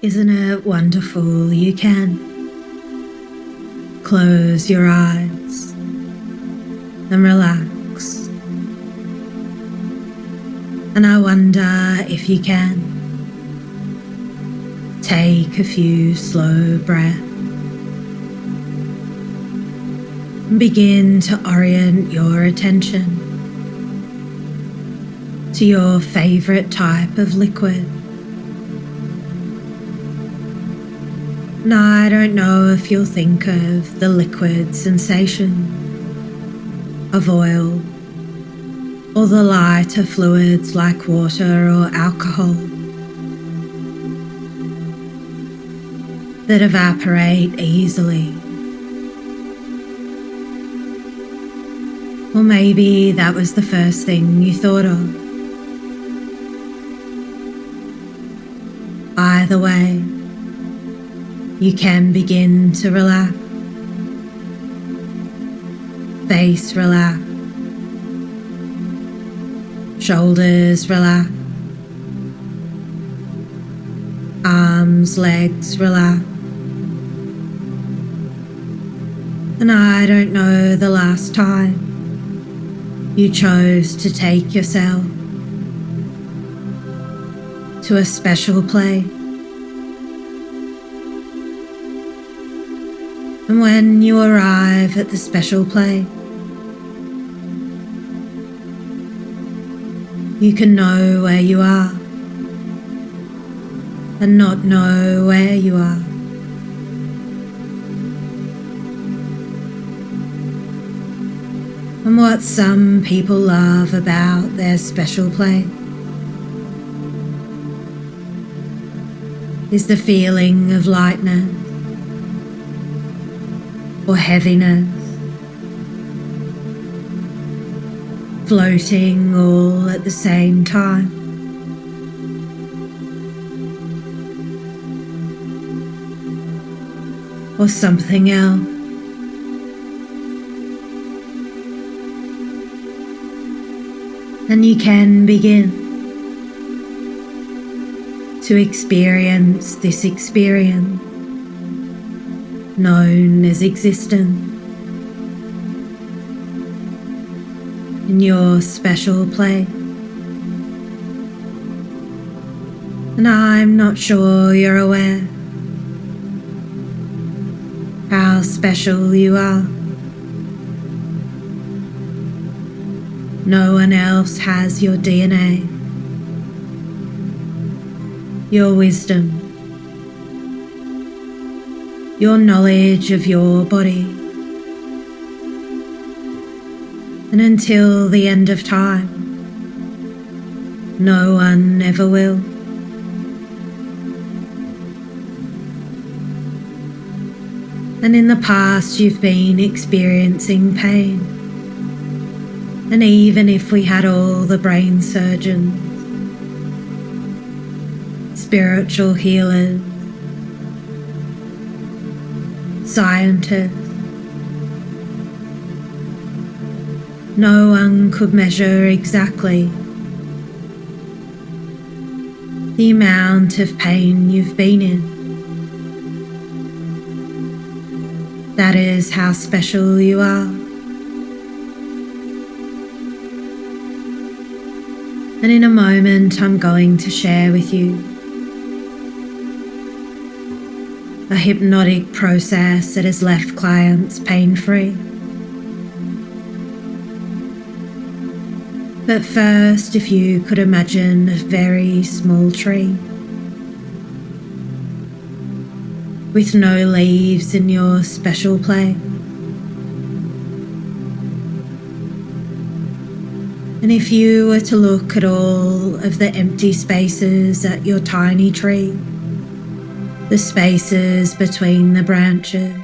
Isn't it wonderful you can close your eyes and relax? And I wonder if you can take a few slow breaths and begin to orient your attention to your favorite type of liquid. And I don't know if you'll think of the liquid sensation of oil or the lighter fluids like water or alcohol that evaporate easily. Or maybe that was the first thing you thought of. Either way, you can begin to relax. Face relax. Shoulders relax. Arms, legs relax. And I don't know the last time you chose to take yourself to a special place. And when you arrive at the special place, you can know where you are and not know where you are. And what some people love about their special place is the feeling of lightness or heaviness, floating all at the same time. Or something else. And you can begin to experience this experience known as existence in your special place. And I'm not sure you're aware how special you are. No one else has your DNA, your wisdom, your knowledge of your body. And until the end of time, no one ever will. And in the past, you've been experiencing pain. And even if we had all the brain surgeons, spiritual healers, scientists, no one could measure exactly the amount of pain you've been in. That is how special you are. And in a moment, I'm going to share with you a hypnotic process that has left clients pain-free. But first, if you could imagine a very small tree with no leaves in your special place. And if you were to look at all of the empty spaces at your tiny tree, the spaces between the branches,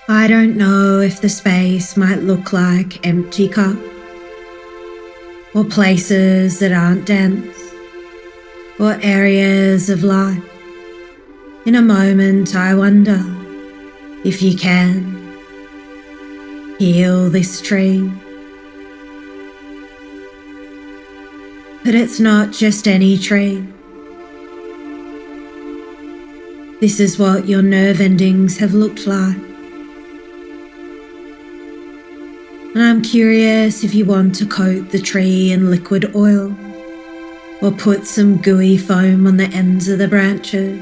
I don't know if the space might look like empty cups or places that aren't dense or areas of light. In a moment, I wonder if you can heal this tree. But it's not just any tree. This is what your nerve endings have looked like. And I'm curious if you want to coat the tree in liquid oil or put some gooey foam on the ends of the branches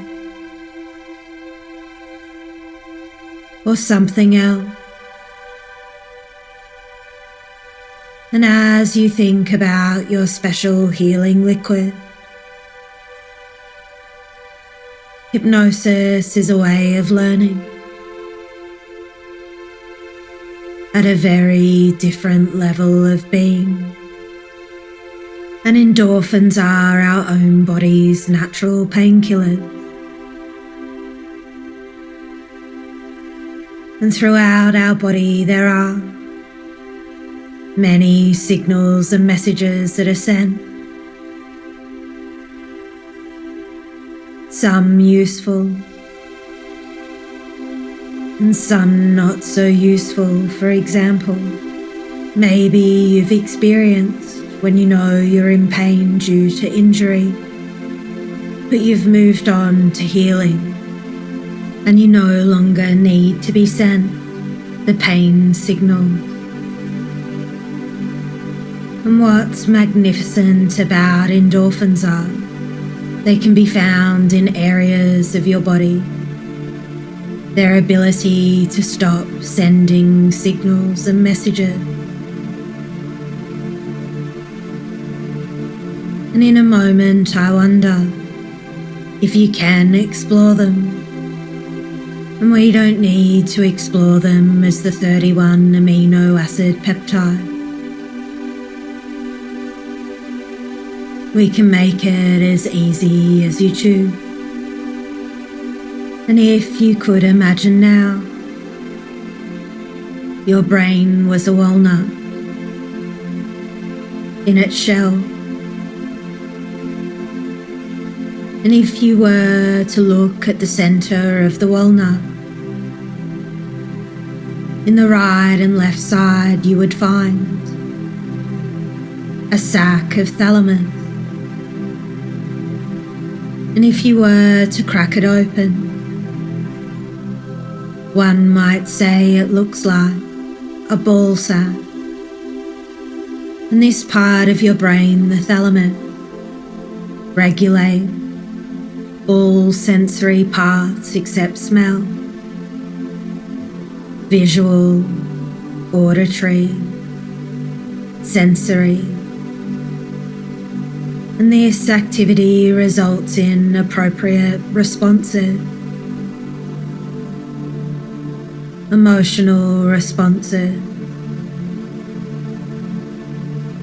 or something else. And as you think about your special healing liquid, hypnosis is a way of learning at a very different level of being. And endorphins are our own body's natural painkillers. And throughout our body there are many signals and messages that are sent. Some useful and some not so useful. For example, maybe you've experienced when you know you're in pain due to injury, but you've moved on to healing and you no longer need to be sent the pain signal. And what's magnificent about endorphins are they can be found in areas of your body. Their ability to stop sending signals and messages. And in a moment I wonder if you can explore them. And we don't need to explore them as the 31 amino acid peptide. We can make it as easy as you choose. And if you could imagine now, your brain was a walnut in its shell. And if you were to look at the center of the walnut, in the right and left side you would find a sac of thalamus. And if you were to crack it open, one might say it looks like a ball sack. And this part of your brain, the thalamus, regulates all sensory parts except smell, visual, auditory, sensory. And this activity results in appropriate responses, emotional responses,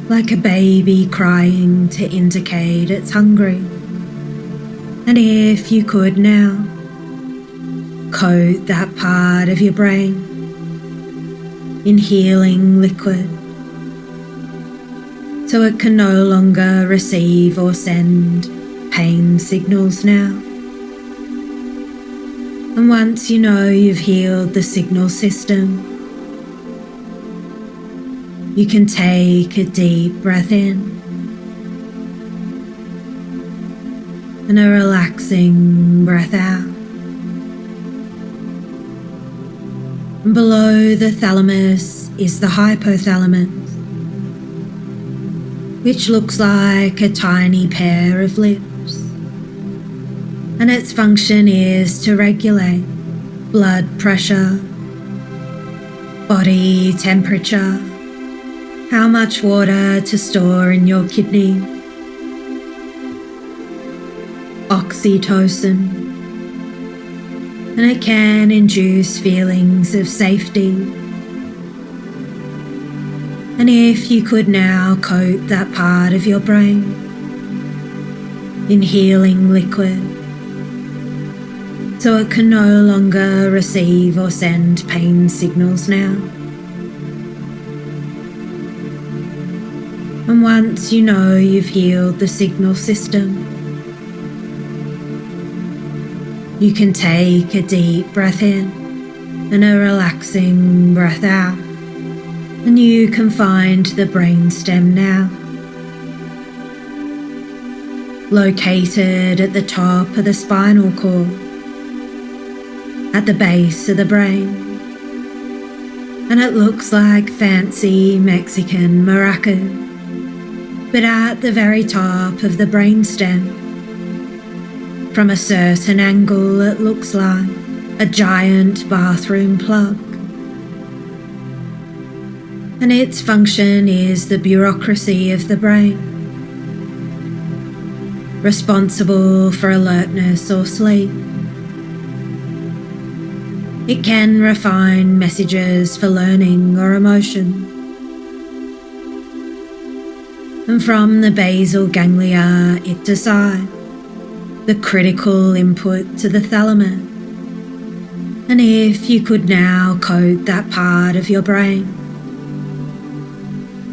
like a baby crying to indicate it's hungry. And if you could now, coat that part of your brain in healing liquid, so it can no longer receive or send pain signals now. And once you know you've healed the signal system, you can take a deep breath in and a relaxing breath out. And below the thalamus is the hypothalamus, which looks like a tiny pair of lips, and its function is to regulate blood pressure, body temperature, how much water to store in your kidney, oxytocin, and it can induce feelings of safety. And if you could now coat that part of your brain in healing liquid, so it can no longer receive or send pain signals now. And once you know you've healed the signal system, you can take a deep breath in and a relaxing breath out. And you can find the brainstem now, located at the top of the spinal cord, at the base of the brain, and it looks like fancy Mexican maracas, but at the very top of the brainstem. From a certain angle, it looks like a giant bathroom plug. And its function is the bureaucracy of the brain, responsible for alertness or sleep. It can refine messages for learning or emotion. And from the basal ganglia, it decides the critical input to the thalamus. And if you could now coat that part of your brain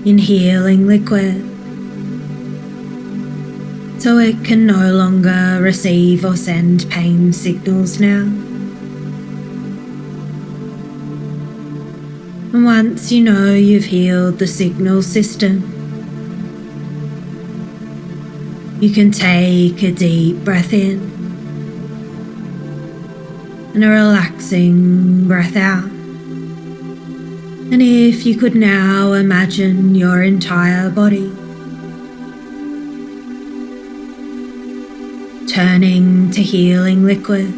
in healing liquid, so it can no longer receive or send pain signals now. And once you know you've healed the signal system, you can take a deep breath in and a relaxing breath out. And if you could now imagine your entire body turning to healing liquid,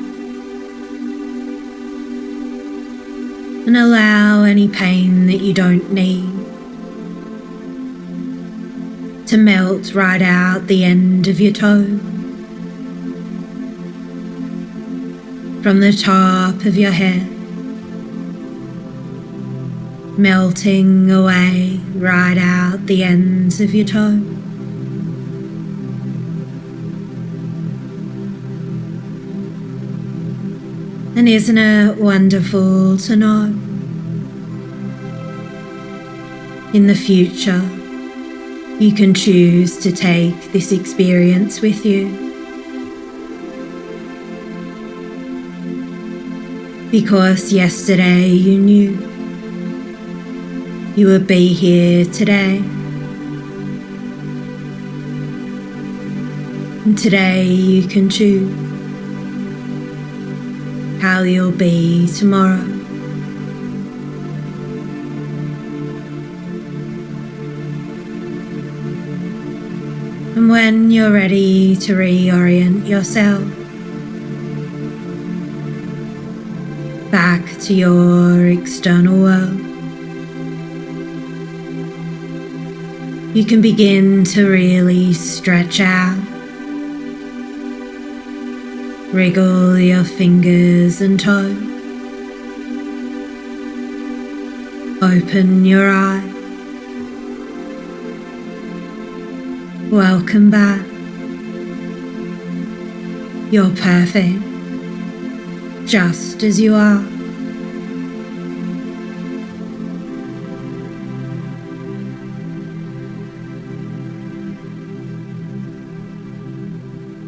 and allow any pain that you don't need to melt right out the end of your toe, from the top of your head, melting away right out the ends of your toe. And isn't it wonderful to know in the future you can choose to take this experience with you, because yesterday you knew you would be here today, and today you can choose how you'll be tomorrow. And when you're ready to reorient yourself back to your external world, you can begin to really stretch out. Wriggle your fingers and toes. Open your eyes. Welcome back. You're perfect, just as you are.